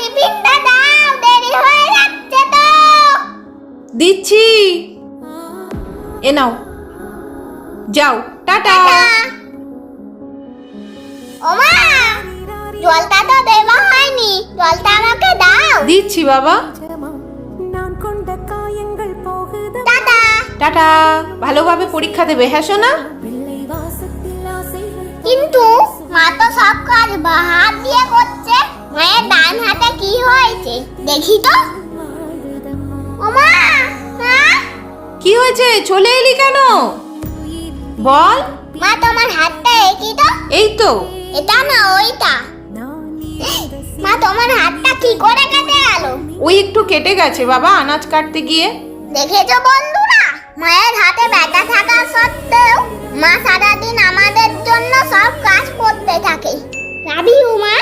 টিফিনটা দাও, দেরি হয়ে যাচ্ছে তো। দিচ্ছি, এ নাও, যাও, টাটা। ওমা, জলটা তো দেওয়া হয়নি, জলটা আমাকে দাও। দিচ্ছি বাবা। টাটা। টাটা, ভালোভাবে পরীক্ষা দেবে, হ্যাঁ সোনা? কিন্তু মা তো সব কাজ বাঁ হাত দিয়ে করছে, মায়ের ডান হাতে কি হয়েছে দেখি তো। ওমা, মা, কি হয়েছে, চলে এলি কেন? বল। মা তোমার হাতটা একই তো। এই তো। এটা না, ওইটা। মা তোমার হাতটা কি করে কেটে গেল? ওই একটু কেটে গেছে বাবা, আনাজ কাটতে গিয়ে। দেখেছো বন্ধুরা, মায়ের হাতে ব্যথা থাকা সত্ত্বেও মা সারাদিন আমাদের জন্য সব কাজ করতে থাকে। লাভ ইউ মা।